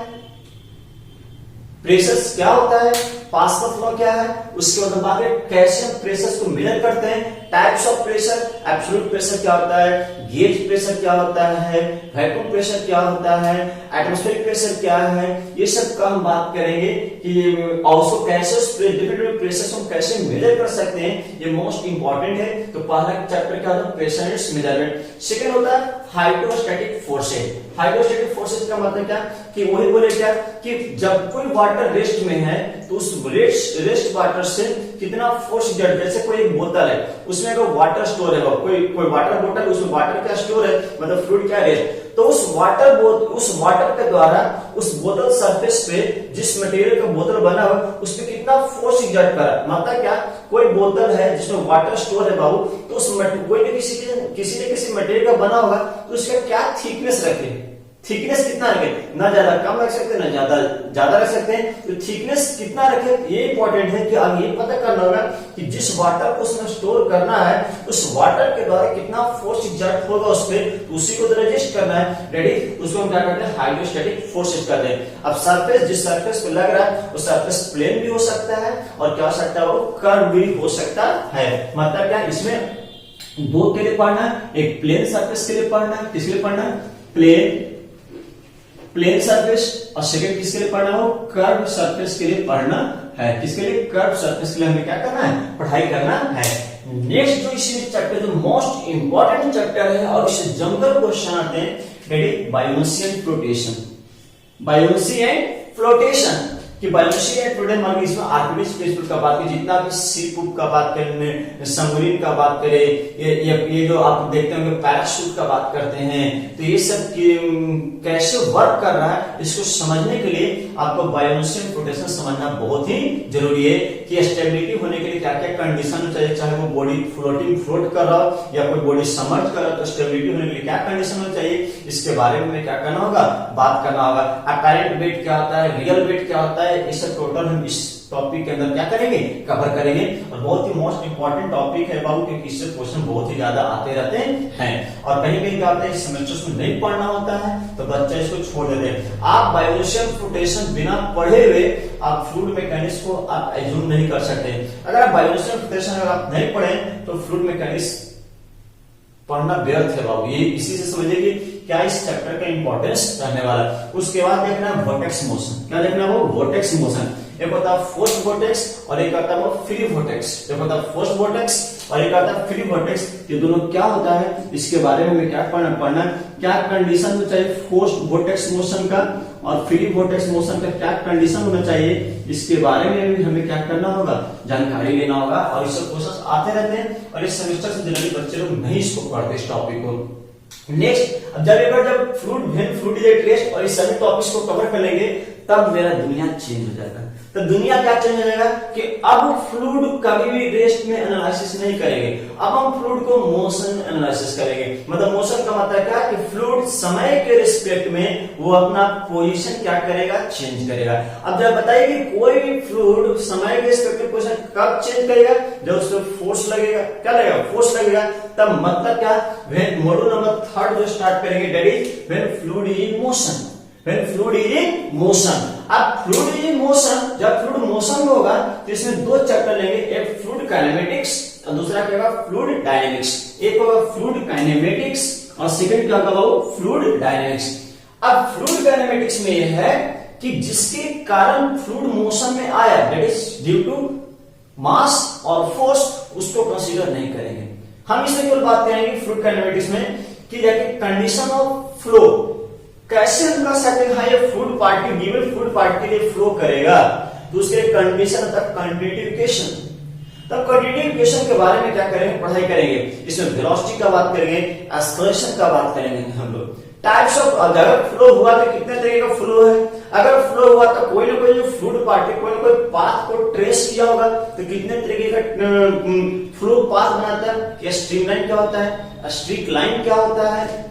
प्रेशर क्या होता है, पास्कल फ्लो क्या है, उसके बाद बात करें कैसे हम प्रेशर को मेजर करते हैं, types of pressure, absolute pressure क्या होता है, गेज प्रेशर क्या होता है, वैक्यूम प्रेशर क्या होता है, एटमॉस्फेरिक प्रेशर क्या है, ये सब का हम बात करेंगे कि ऑल्सो कैसे डिफरेंट प्रेशर हम कैसे मेजर कर सकते हैं, ये मोस्ट इंपॉर्टेंट है। तो पहला चैप्टर क्या होता है, pressure and it's measurement. Second होता है हाइड्रोस्टैटिक फोर्सेज। हाइड्रोस्टैटिक फोर्सेस का मतलब क्या कि वही बोले क्या कि जब कोई वाटर रेस्ट में है तो उस रेस्ट वाटर से कितना फोर्स एग्जर्ट, जैसे कोई एक बोतल है उसमें अगर वाटर स्टोर है, कोई वाटर बोतल उसमें वाटर क्या स्टोर है, मतलब फ्लूइड क्या रेस्ट, तो उस वाटर के द्वारा उस बोतल सरफेस पे जिस मटेरियल का बोतल बना हुआ उस पे कितना फोर्स एग्जर्ट करा, मतलब क्या कोई बोतल है जिसमें वाटर स्टोर है बाबू, तो उस कोई भी किसी मटेरियल का बना होगा तो उसका क्या थिकनेस रखे, थिकनेस कितना रखे, ना ज्यादा कम रख सकते ना ज्यादा रख सकते हैं, तो थिकनेस कितना रखे ये इंपॉर्टेंट है कि आगे ये पता करना होगा कि जिस वाटर को उसमें स्टोर करना है उस वाटर के द्वारा कितना फोर्स एग्जर्ट होगा उस पे, तो उसी को रजिस्ट करना है। रेडी, उसको हम क्या करते हैं हाइड्रोस्टैटिक फोर्सेस कहते हैं। अब सरफेस जिस सरफेस पे लग रहा है वो सरफेस प्लेन भी हो सकता है और क्या हो सकता है वो कर्व भी हो सकता है, मतलब क्या इसमें दो के लिए पढ़ना है, एक प्लेन सरफेस के लिए पढ़ना है, किसके लिए पढ़ना है प्लेन सरफेस, और सेकंड किसके लिए पढ़ना हो कर्व सरफेस के लिए पढ़ना है, किसके लिए कर्व सरफेस के लिए हमें क्या करना है पढ़ाई करना है। नेक्स्ट जो इसी चैप्टर जो मोस्ट इंपॉर्टेंट चैप्टर है और इससे जमकर क्वेश्चन आते हैं, ready, buoyancy and floatation, buoyancy and floatation कि बायोमेसी एंड फ्लोटेशन मान इसमें आर्किमिडीज प्रिंसिपल का बात करें, जितना भी सी पुट का बात करें, सबमरीन का बात करें, ये जो आप देखते होंगे पैराशूट का बात करते हैं, तो ये सब कैसे वर्क कर रहा है इसको समझने के लिए आपको बायोमेसी एंड फ्लोटेशन समझना बहुत ही जरूरी है कि स्टेबिलिटी होने के लिए क्या क्या कंडीशन चाहिए, चाहे वो बॉडी फ्लोट कर रहा हो या कोई बॉडी सबमर्ज कर रहा हो, तो स्टेबिलिटी होने के लिए क्या कंडीशन होनी चाहिए इसके बारे में क्या करना होगा, बात करना होगा। अपैरेंट वेट क्या होता है, रियल वेट क्या होता है, ये सब टोटल हम इस टॉपिक के अंदर क्या करेंगे कवर करेंगे, और बहुत ही मोस्ट इंपॉर्टेंट टॉपिक है बाबू क्योंकि इससे क्वेश्चन बहुत ही ज्यादा आते रहते हैं और कहीं कहीं क्या होता है सेमेस्टर्स में नहीं पढ़ना होता है तो बच्चा इसको छोड़ देते हैं। आप बायोमेसी एंड फ्लोटेशन बिना पढ़े हुए आप फ्लूइड मैकेनिक्स को आप एज्यूम नहीं कर सकते। अगर आप बायोमेसी एंड फ्लोटेशन अगर आप नहीं पढ़े तो फ्लूइड मैकेनिक्स पढ़ना व्यर्थ है बाबू, ये इसी से समझिए कि क्या इस चैप्टर का इंपॉर्टेंस रहने वाला है। उसके बाद देखना है वोर्टेक्स मोशन, क्या देखना है वो वोर्टेक्स मोशन, एक होता है फोर्स्ड वोर्टेक्स और एक आता है वो फ्री वोर्टेक्स, एक होता है फोर्स्ड वोर्टेक्स और एक आता है फ्री वोर्टेक्स, ये दोनों क्या होता है इसके बारे में हमें क्या पढ़ना है, क्या कंडीशन होना चाहिए फोर्स्ड वोर्टेक्स मोशन का और फ्री वोर्टेक्स मोशन का क्या कंडीशन होना चाहिए इसके बारे में भी हमें क्या करना होगा जानकारी लेना होगा, और ये सब क्वेश्चन आते रहते हैं और इस सेमेस्टर से जनरली बच्चे लोग नहीं इसको पढ़ते इस टॉपिक को। नेक्स्ट अब जब फ्लूइड टेस्ट और इस सभी टॉपिक्स को कवर कर लेंगे तब मेरा दुनिया चेंज हो जाएगा। तो दुनिया क्या चेंज हो जाएगा कि अब फ्लूइड कभी भी रेस्ट में एनालिसिस नहीं करेंगे, अब हम फ्लूइड को मोशन एनालिसिस करेंगे। मतलब मोशन का मतलब क्या कि फ्लूइड समय के रिस्पेक्ट में वो अपना पोजीशन क्या करेगा चेंज करेगा। अब जब बताइए कि कोई भी फ्लूइड समय के रिस्पेक्ट में पोजीशन कब चेंज करेगा, जब उस पर फोर्स लगेगा, क्या लगेगा फोर्स लगेगा, तब मतलब क्या व्हेन मॉड्यूल नंबर 3 जो स्टार्ट करेंगे that is when fluid is in motion, when fluid is in motion. अब फ्लूइड इज इन मोशन, जब फ्लूइड मोशन में होगा तो इसमें दो चैप्टर लेंगे, एक फ्लूइड काइनेमेटिक्स और दूसरा क्या होगा फ्लूइड डायनेमिक्स। एक होगा फ्लूइड काइनेमेटिक्स और सेकंड क्या होगा वो फ्लूइड डायनेमिक्स। अब फ्लूइड काइनेमेटिक्स में यह है कि जिसके कारण फ्लूइड मोशन में आया that is due to mass और फोर्स, उसको कंसीडर नहीं करेंगे। हम इसमें केवल बात करेंगे फ्लूइड काइनेमेटिक्स में कि कंडीशन ऑफ फ्लो कैसे हम कर सकते हैं, हाँ ये fluid particle given fluid particle flow करेगा तो उसके कंडीशन तक कंटिन्यूएशन, तब कंटिन्यूएशन के बारे में क्या करेंगे पढ़ाई करेंगे। इसमें वेलोसिटी का बात करेंगे, एक्सेलरेशन का बात करेंगे हम लोग। टाइप्स ऑफ अगर फ्लो हुआ तो कितने तरीके का फ्लो है, अगर फ्लो हुआ तो कोई ना कोई जो फ्लूइड पार्टिकल कोई ना कोई पाथ को ट्रेस किया होगा तो कितने तरीके का फ्लो पाथ बनाता है। स्ट्रीमलाइन क्या होता है, स्ट्रीक लाइन क्या होता है,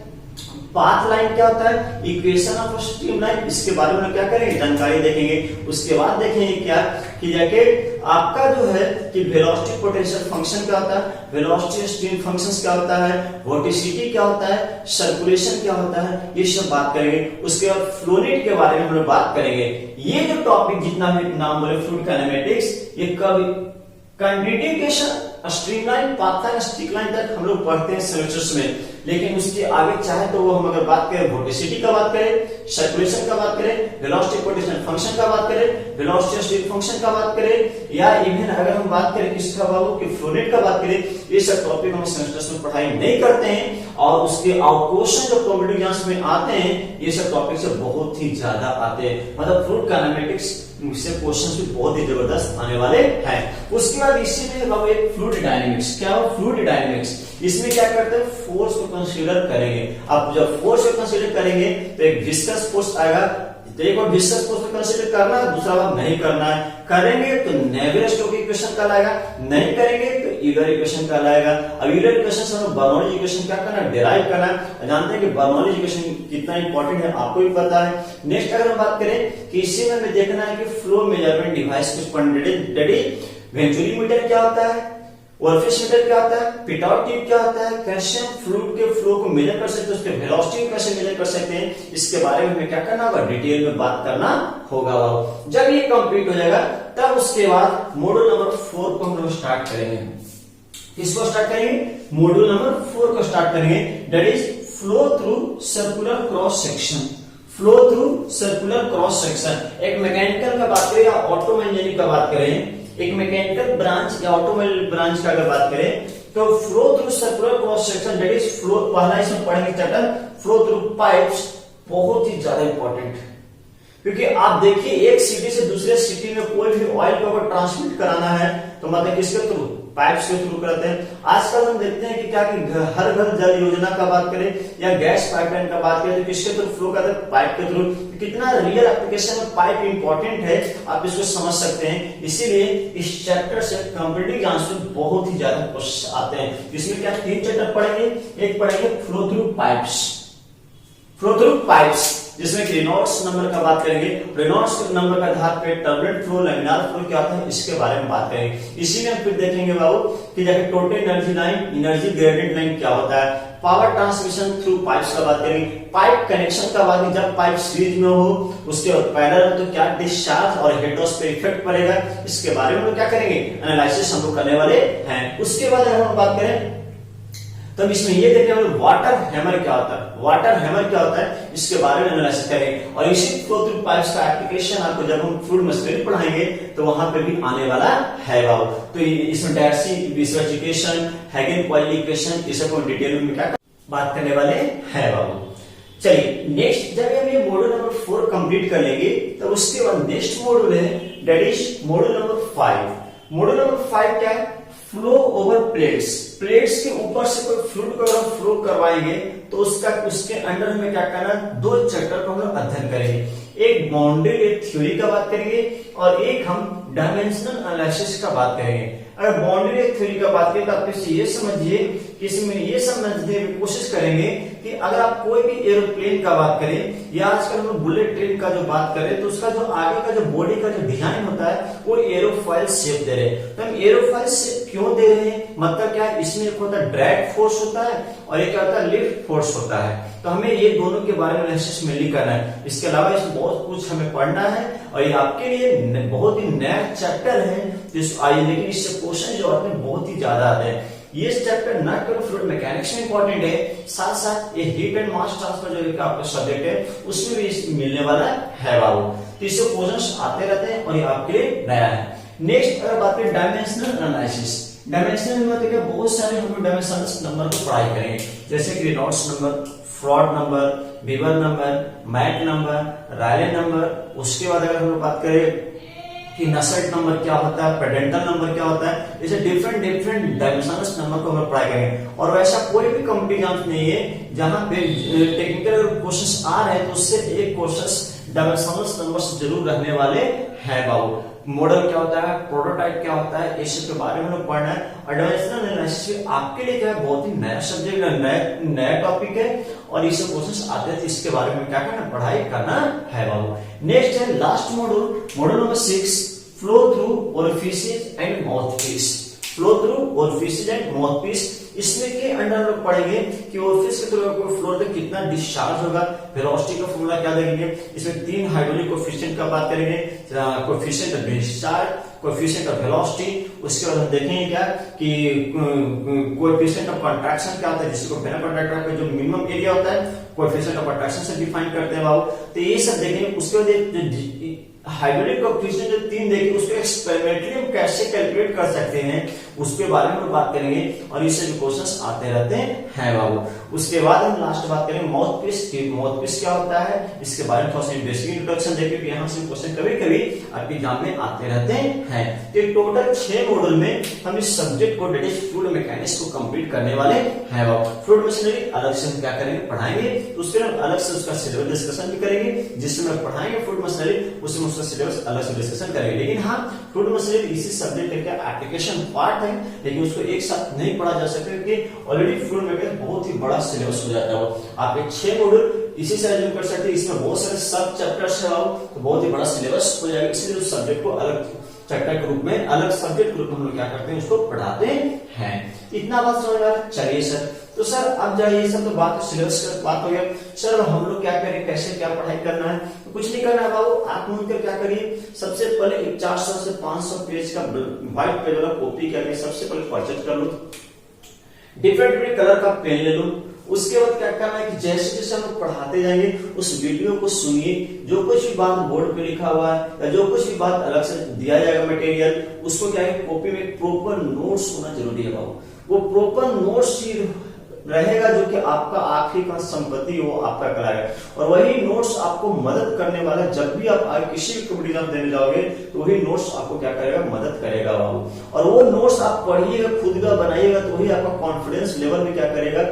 पाथ लाइन क्या होता है, इक्वेशन ऑफ स्ट्रीमलाइन, इसके बारे में क्या करेंगे जानकारी देखेंगे। उसके बाद देखेंगे क्या कि जाके आपका जो है कि वेलोसिटी पोटेंशियल फंक्शन क्या होता है, वेलोसिटी स्ट्रीम फंक्शंस क्या होता है, वोर्टिसिटी क्या होता है, सर्कुलेशन क्या होता है, ये सब बात करेंगे। उसके बाद फ्लोनेट के बारे में हम लोग बात करेंगे। ये जो टॉपिक जितना भी नाम बोले फ्लूइड काइनेमेटिक्स, ये कब continuation streamline path line streak line तक हम लोग पढ़ते हैं सेमेस्टर्स में। लेकिन उसके आगे चाहे तो वो हम अगर बात करें वोर्टिसिटी का बात करें, सर्कुलेशन का बात करें, वेलोसिटी पोटेंशियल फंक्शन का बात करें, वेलोसिटी स्पीड फंक्शन का बात करें, या इवन अगर हम बात करें किसका बाबू कि फ्लो रेट का बात करें, ये सब टॉपिक हम सेमेस्टर्स में पढ़ाई नहीं करते हैं और उसके आउट क्वेश्चन जो कॉम्पिटिटिव एग्जाम्स में आते हैं ये सब टॉपिक से बहुत ही ज्यादा आते हैं, मतलब फ्लूइड काइनेमेटिक्स से क्वेश्चंस भी बहुत ही जबरदस्त आने वाले हैं। उसके बाद इसी में हम एक फ्लूइड डायनेमिक्स, क्या हो फ्लूइड डायनेमिक्स, इसमें क्या करते हैं फोर्स को कंसीडर करेंगे। अब जब फोर्स को कंसीडर करेंगे तो एक विस्कस फोर्स आएगा, तो एक बार विस्कस फोर्स को कंसीडर करना है, दूसरा बार नहीं करना है। करेंगे तो नेवियर-स्टोक्स इक्वेशन कहलाएगा, नहीं करेंगे तो यूलर इक्वेशन कहलाएगा। अब यूलर इक्वेशन से हमें बर्नौली इक्वेशन क्या करना है, डिराइव करना है। जानते हैं कि बर्नौली इक्वेशन कितना इंपॉर्टेंट है, आपको भी पता है। नेक्स्ट अगर हम बात करें कि इसी में हमें देखना है कि फ्लो मेजरमेंट डिवाइस कुछ वेंचुरीमीटर क्या होता है, वोल्फ्स क्या होता है, पिटॉट ट्यूब क्या होता है, कैसे हम फ्लूइड के फ्लो को मेजर कर सकते हैं, उसके वेलोसिटी को कैसे मेजर कर सकते हैं, इसके बारे में हमें क्या करना होगा, डिटेल में बात करना होगा। जब ये कंप्लीट हो जाएगा तब उसके बाद मॉड्यूल नंबर 4 को हम लोग स्टार्ट करेंगे। किसको स्टार्ट करेंगे, मॉड्यूल नंबर 4 को स्टार्ट करेंगे, that is flow through circular cross section. Flow through circular cross section, एक मैकेनिकल का बात करें या ऑटोमोबाइल इंजीनियरिंग का बात करें, एक मैकेनिकल ब्रांच या ऑटोमोबाइल ब्रांच का अगर बात करें तो flow through circular cross section that is flow, पहला इसमें पढ़ेंगे चैप्टर फ्लो थ्रू पाइप्स, बहुत ही ज्यादा इंपॉर्टेंट है क्योंकि आप देखिए एक सिटी से दूसरे सिटी में कोई भी ऑयल को अगर ट्रांसमिट कराना है तो मतलब किसके थ्रू, पाइप्स के थ्रू करते हैं। आजकल हम देखते हैं कि क्या कि हर घर जल योजना का बात करें या गैस पाइपलाइन का बात करें तो किसके थ्रू फ्लो करते हैं, पाइप के थ्रू। कितना रियल एप्लीकेशन में पाइप इंपॉर्टेंट है आप इसको समझ सकते हैं। इसीलिए इस चैप्टर से कॉम्पिटिटिव एग्जाम्स में बहुत ही ज्यादा क्वेश्चन आते हैं। इसमें क्या 3 चैप्टर पढ़ेंगे, एक पढ़ेंगे flow through pipes, flow through pipes जिसमें कि रेनॉल्ड्स नंबर का बात करेंगे, रेनॉल्ड्स नंबर का आधार पे टर्बुलेंट फ्लो, लैमिनार फ्लो क्या होता है इसके बारे में बात करेंगे। इसी में हम फिर देखेंगे बाबू कि जाके total energy line, energy gradient line क्या होता है, पावर ट्रांसमिशन थ्रू पाइप्स का बात करेंगे, पाइप कनेक्शन का बात, जब पाइप सीरीज में हो उसके पैरेलल में तो क्या डिस्चार्ज और हेडोस पे इफेक्ट पड़ेगा, इसके बारे में हम क्या करेंगे, एनालिसिस हम लोग करने वाले हैं। उसके बाद अगर हम बात करें तब इसमें ये देखेंगे वाटर हैमर क्या होता है, वाटर हैमर क्या होता है इसके बारे में एनालिसिस करेंगे। और इसी फ्लो थ्रू पाइप्स का एप्लीकेशन आपको जब हम फ्लूइड मशीनरी पढ़ाएंगे तो वहां पे भी आने वाला है बाबू। तो इसमें डायरेक्सी रिसर्च इक्वेशन, हैगेन पॉइल इक्वेशन, ये सब हम डिटेल में क्या बात करने वाले हैं बाबू। चलिए नेक्स्ट जब हम ये मॉड्यूल नंबर 4 कंप्लीट कर लेंगे तब उसके बाद नेक्स्ट मॉड्यूल है that is module number 5। Module number 5 क्या है, फ्लो ओवर प्लेट्स। प्लेट्स के ऊपर से कोई फ्लूइड को अगर फ्लो करवाएंगे तो उसके अंडर में क्या करना, 2 चैप्टर को हम लोग अध्ययन करेंगे। एक बाउंड्री थ्योरी का बात करेंगे और एक हम डायमेंशनल एनालिसिस का बात करेंगे। अगर बाउंड्री थ्योरी का बात करें तो आप ये समझिए कि इसमें ये समझने की कोशिश करेंगे कि अगर आप कोई भी एरोप्लेन का बात करें या आजकल हम बुलेट ट्रेन का जो बात करें तो उसका जो आगे का जो बॉडी का जो डिजाइन होता है वो एरोफॉइल शेप दे रहे हैं। तो हम एरोफॉइल शेप क्यों दे रहे हैं, मतलब क्या है, इसमें एक होता है ड्रैग फोर्स होता है और एक क्या होता है, लिफ्ट फोर्स होता है। तो हमें ये दोनों के बारे में एनालिसिस मेनली करना है। इसके अलावा इसमें बहुत कुछ हमें पढ़ना है और ये आपके लिए बहुत ही नया चैप्टर है लेकिन इससे क्वेश्चन जो आते हैं बहुत ही ज्यादा आते हैं। ये चैप्टर न केवल फ्लूइड मैकेनिक्स में इंपॉर्टेंट है, साथ साथ ये हीट एंड मास ट्रांसफर जो एक आपका सब्जेक्ट है उसमें भी मिलने वाला है बाबू। तो इससे क्वेश्चंस आते रहते हैं और ये आपके लिए नया है। नेक्स्ट अगर बात करें डायमेंशनल एनालिसिस, डायमेंशनल मतलब क्या, बहुत सारे हम लोग डायमेंशनल नंबर को पढ़ाई करेंगे जैसे कि Reynolds number, Froude number, Weber number, मैट नंबर, रायले नंबर। उसके बाद अगर हम लोग बात करें कि नसेल्ट नंबर क्या होता है, पेडेंटल नंबर क्या होता है, इसे डिफरेंट डायमेंशनल नंबर को हम लोग पढ़ाई करेंगे। और वैसा कोई भी कॉम्पिटिटिव एग्जाम नहीं है जहां पे टेक्निकल क्वेश्चंस आ रहे हैं तो उससे एक क्वेश्चंस डायमेंशनल नंबर से जरूर रहने वाले हैं बाबू। मॉडल क्या होता है, प्रोटोटाइप क्या होता है, इस सब के बारे में लोग पढ़ना है। और डायमेंशनल एनालिसिस आपके लिए क्या है, बहुत ही नया सब्जेक्ट है, नया टॉपिक है और ये सब क्वेश्चंस आते हैं तो इसके बारे में क्या करना, पढ़ाई करना है बाबू। नेक्स्ट है last module, module number 6, flow through orifices and mouthpiece. Flow through orifice and mouthpiece. इसमें के अंडर हम लोग पढ़ेंगे कि ओरिफिस के थ्रू फ्लो पे कितना डिस्चार्ज होगा, वेलोसिटी का फॉर्मूला क्या देखेंगे। इसमें 3 हाइड्रोलिक कोएफिशिएंट का बात करेंगे, coefficient of discharge, coefficient of velocity. उसके बाद हम देखेंगे क्या कि कोएफिशिएंट ऑफ कंट्रैक्शन क्या होता है, जिसको बिना कंट्रैक्टर का जो मिनिमम एरिया होता है कोएफिशिएंट ऑफ कंट्रैक्शन से डिफाइन करते हैं बाबू। तो ये सब देखेंगे। उसके बाद हाइड्रोलिक कोएफिशिएंट जो 3 देखे उसको एक्सपेरिमेंटली हम कैसे कैलकुलेट कर सकते हैं उसके बारे में बात करेंगे, और इससे भी क्वेश्चंस आते रहते हैं बाबू। उसके बाद हम लास्ट बात करेंगे माउथपीस की, माउथपीस क्या होता है इसके बारे में थोड़ा सा बेसिक इंट्रोडक्शन देखें कि यहाँ से क्वेश्चन कभी-कभी आपके एग्जाम में आते रहते हैं। तो टोटल 6 मॉड्यूल में हम इस सब्जेक्ट को दैट इज फ्लूइड मैकेनिक्स को कंप्लीट करने वाले हैं बाबू। फ्लूइड मशीनरी अलग से हम क्या करेंगे पढ़ाएंगे, तो उसके बाद अलग से उसका सिलेबस डिस्कशन भी करेंगे, जिसमें हम पढ़ाएंगे फ्लूइड मशीनरी उसमें उसका सिलेबस अलग से डिस्कशन करेंगे। लेकिन हाँ, फ्लूइड मशीनरी इसी सब्जेक्ट का एप्लीकेशन पार्ट है, लेकिन उसको एक साथ नहीं पढ़ा जा सकता क्योंकि ऑलरेडी फ्लूइड मैकेनिक्स बहुत ही बड़ा सिलेबस हो जाता है। आपके 6 मॉड्यूल इसी से रिज्यूम कर सकते हैं, इसमें बहुत सारे सब चैप्टर्स है तो बहुत ही बड़ा सिलेबस हो जाएगा। इसलिए उस सब्जेक्ट को अलग चैप्टर के रूप में, अलग सब्जेक्ट के रूप में हम लोग क्या करते हैं उसको पढ़ाते हैं। इतना बात समझ में आ रहा है? चलिए सर, तो सर अब जाइए, ये सब तो बात सिलेबस का बात हो गया। सर हम लोग क्या करें, कैसे क्या पढ़ाई करना है? तो कुछ नहीं करना है बाबू, आप मिलकर क्या करिए, सबसे पहले 400 से 500 पेज का व्हाइट पेज वाला कॉपी करके सबसे पहले परचेज कर लो, डिफरेंट कलर का पेन ले लो। उसके बाद क्या करना है कि जैसे जैसे हम लोग पढ़ाते जाएंगे उस वीडियो को सुनिए, जो कुछ भी बात बोर्ड पे लिखा हुआ है या जो कुछ भी बात अलग से दिया जाएगा मटेरियल, उसको क्या है कॉपी में प्रॉपर नोट्स होना जरूरी है बाबू। वो प्रॉपर नोट्स ही रहेगा जो कि आपका आखिरी का संपत्ति वो आपका कराएगा, और वही नोट्स आपको मदद करने वाला है। जब भी आप आगे किसी भी कॉम्पिटिशन देने जाओगे तो वही नोट्स आपको क्या करेगा, मदद करेगा बाबू। और वो नोट्स आप पढ़िएगा, खुद का बनाइएगा, तो वही आपका कॉन्फिडेंस लेवल में क्या करेगा,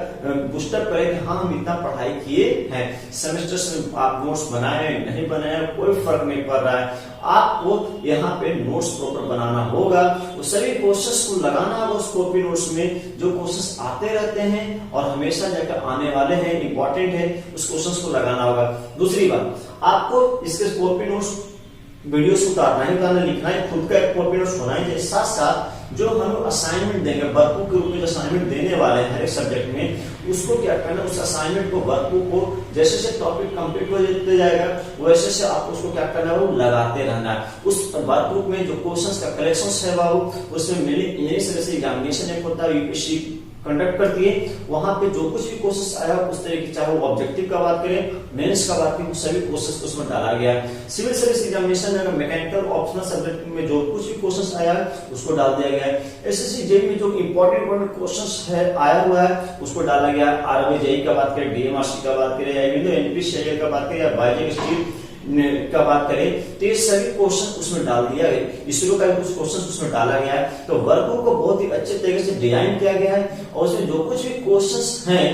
बूस्टअप करेगा। हाँ, हम इतना पढ़ाई किए हैं, सेमेस्टर में आप नोट्स बनाए नहीं बनाए कोई फर्क नहीं पड़ रहा है, आपको यहाँ पे नोट्स प्रॉपर बनाना होगा। वो सभी क्वेश्चंस को लगाना होगा उस कॉपी नोट्स में, जो क्वेश्चंस आते रहते हैं और हमेशा जाकर आने वाले हैं, इंपॉर्टेंट है, उस क्वेश्चंस को लगाना होगा। दूसरी बात, आपको इसके कॉपी नोट्स वीडियोस उतारना ही उतारना, लिखना ही, खुद का एक कॉपी नोट्स होना ही। साथ साथ जो हम असाइनमेंट देंगे, वर्कबुक के रूप में जो असाइनमेंट देने वाले हैं हर एक सब्जेक्ट में, उसको क्या करना, उस असाइनमेंट को, वर्कबुक को जैसे जैसे टॉपिक कंप्लीट हो जाएगा वैसे से आपको उसको क्या करना है, वो लगाते रहना है। उस वर्कबुक में जो क्वेश्चंस का कलेक्शन है बाबू, उसमें मिली इंग्लिश एग्जामिनेशन एक होता है यूपीएससी कंडक्ट करती है, वहां पे जो कुछ भी क्वेश्चंस आया उस तरह की, चाहे वो ऑब्जेक्टिव का बात करें, मेंस का बात करें, सभी क्वेश्चंस उसमें डाला गया है। सिविल सर्विस एग्जामिनेशन में मैकेनिकल ऑप्शनल सब्जेक्ट में जो कुछ भी क्वेश्चंस आया है उसको डाल दिया गया है। एसएससी जेईई में जो इंपॉर्टेंट क्वेश्चंस है आया हुआ है उसको डाला गया है। आरआरबी जेईई का बात करें, डीएमआरसी का बात करें, या एनपीसीआई का बात करें, या बायोलॉजी स्टील का बात करें, तो ये सभी क्वेश्चन उसमें डाल दिया गया। इसरो का भी कुछ क्वेश्चन उसमें डाला गया है। तो वर्कबुक को बहुत ही अच्छे तरीके से डिजाइन किया गया है, और उसमें जो कुछ भी क्वेश्चंस हैं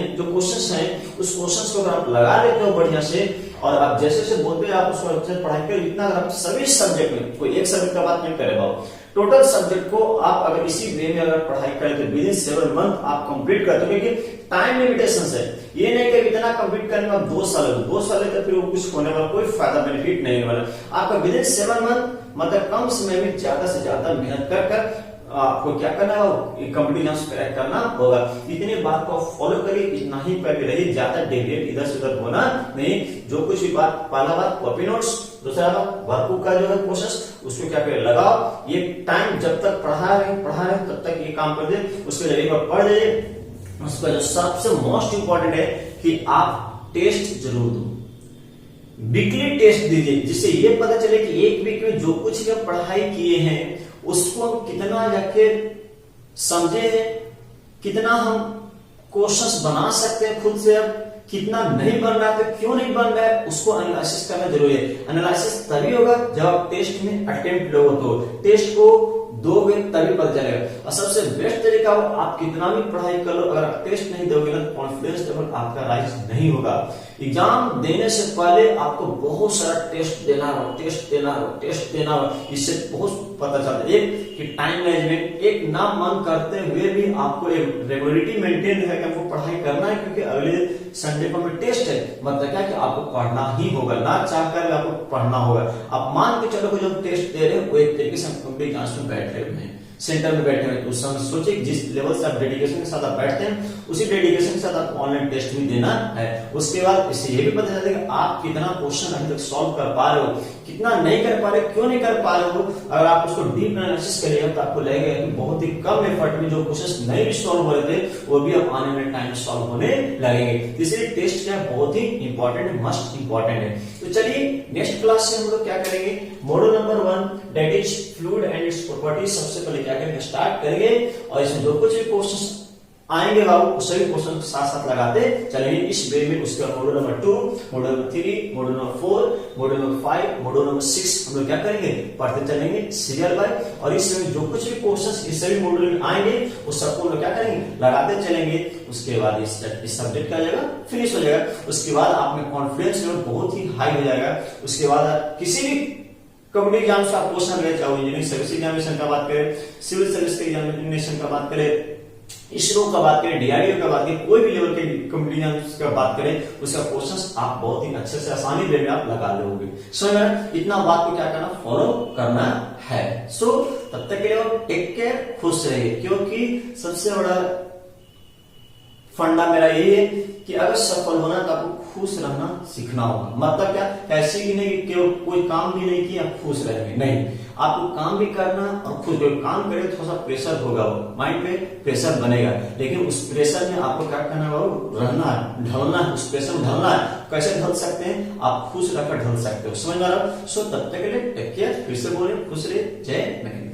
उस क्वेश्चंस को अगर आप लगा लेते हो बढ़िया से, और आप जैसे जैसे बोलते हैं आप उसको अच्छे से पढ़ाई करें, इतना अगर आप सभी सब्जेक्ट में, कोई एक सब्जेक्ट का बात नहीं करे बाबू, टोटल सब्जेक्ट को आप अगर इसी वे में अगर पढ़ाई करें तो विद इन 7 मंथ आप कंप्लीट करते हो। क्योंकि टाइम लिमिटेशन है, ये नहीं कि इतना कंप्लीट करने में 2 साल तो फिर वो कुछ होने वाला कोई फायदा बेनिफिट नहीं वाला। आपका विद इन 7 मंथ मतलब कम समय में ज्यादा से ज्यादा मेहनत कर आपको क्या करना है, कॉम्पिटिशन क्रैक करना होगा। इतने बात को फॉलो करिए, इतना ही पे रहिए, ज्यादा डेविएट इधर से उधर होना नहीं। जो कुछ भी बात, पहला बात कॉपी नोट्स, दूसरा बात वर्कबुक का जो है क्वेश्चन उसको क्या करें, लगाओ। ये टाइम जब तक पढ़ा रहे तब तक ये काम कर दे, उसके जरिए पढ़ लीजिए। उसका जो सबसे मोस्ट इंपॉर्टेंट है कि आप टेस्ट जरूर दो, वीकली टेस्ट दीजिए, जिससे ये पता चले कि एक वीक में जो कुछ हम पढ़ाई किए हैं उसको हम कितना जाके समझे हैं, कितना हम क्वेश्चंस बना सकते हैं खुद से, अब कितना नहीं बन रहा है, तो क्यों नहीं बन रहा है, उसको एनालिसिस करना जरूरी है। एनालिसिस तभी होगा जब आप टेस्ट में अटेम्प्ट लोगे, तो टेस्ट को दोगे तभी पता चलेगा। और सबसे बेस्ट तरीका हो, आप कितना भी पढ़ाई कर लो, अगर आप टेस्ट नहीं दोगे ना तो कॉन्फिडेंस लेवल आपका राइज नहीं होगा। एग्जाम देने से पहले आपको बहुत सारा टेस्ट देना हो, इससे बहुत पता चलता है। एक कि टाइम मैनेजमेंट, एक ना मन करते हुए भी आपको एक रेगुलरिटी मेंटेन है कि आपको पढ़ाई करना है, क्योंकि अगले संडे को में टेस्ट है। मतलब क्या कि आपको पढ़ना ही होगा, ना चाहकर आपको पढ़ना होगा। आप मान के चलो जो टेस्ट दे रहे हैं वो एक तरीके से हम एग्जाम में बैठ रहे हैं। सेंटर में बैठे हुए, तो उस समय सोचिए जिस लेवल से आप डेडिकेशन के साथ आप बैठते हैं उसी डेडिकेशन के साथ आपको ऑनलाइन टेस्ट भी देना है। उसके बाद इससे ये भी पता चलता है कि आप कितना क्वेश्चन अभी तक सॉल्व कर पा रहे हो, कितना नहीं कर पा रहे, क्यों नहीं कर पा रहे हो। अगर आप उसको डीप एनालिसिस करिएगा तो आपको लगेगा कि बहुत ही कम एफर्ट में जो क्वेश्चन नहीं भी सॉल्व हो रहे थे वो भी अब आने वाले टाइम में सॉल्व होने लगेंगे। इसलिए टेस्ट क्या बहुत ही इंपॉर्टेंट है, मस्ट इंपॉर्टेंट है। तो चलिए नेक्स्ट क्लास से हम लोग क्या करेंगे, module number 1 that is fluid and its properties. सबसे पहले क्या करेंगे, स्टार्ट करेंगे और इसमें जो कुछ भी क्वेश्चन आएंगे बाबू सभी क्वेश्चन के साथ साथ लगाते चलेंगे इस वे में। उसके बाद module number 2, module number 3, module number 4, module number 5, module number 6 हम लोग क्या करेंगे, पढ़ते चलेंगे सीरियल बाय। और इसमें जो कुछ भी क्वेश्चंस इस सभी मॉड्यूल में आएंगे उस सबको हम लोग क्या करेंगे, लगाते चलेंगे। उसके बाद इस सब्जेक्ट का जाएगा फिनिश हो जाएगा। उसके बाद आप में कॉन्फिडेंस लेवल बहुत ही हाई हो जाएगा। उसके बाद किसी भी कॉम्पिटिटिव एग्जाम से आप क्वेश्चन रहे, चाहे इंजीनियरिंग सर्विस एग्जामिनेशन का बात करें, सिविल सर्विस के एग्जामिनेशन का बात करें, इसरो का बात करें, डीआरडीओ का बात करें, कोई भी लेवल के कॉम्पिटिटिव का बात करें, उसका क्वेश्चंस आप बहुत ही अच्छे से आसानी वे में आप लगा लोगे। सो इतना बात को क्या करना, फॉलो करना है। सो तब तक के लिए टेक केयर, खुश रहिए, क्योंकि सबसे बड़ा फंडा मेरा यही है कि अगर सफल होना तो आपको खुश रहना सीखना होगा। मतलब क्या, ऐसे ही नहीं कि कोई काम भी नहीं किया खुश रहेंगे, नहीं, आपको काम भी करना और खुश काम करें थोड़ा सा प्रेशर होगा, माइंड पे प्रेशर बनेगा, लेकिन उस प्रेशर में आपको क्या करना है, रहना है, ढलना है, उस प्रेशर में ढलना है। कैसे ढल सकते हैं, आप खुश रहकर ढल सकते हो, समझ में आ रहा हो। सो तब तक के लिए टेक केयर, फिर से बोले खुश रहे, जय हिंद।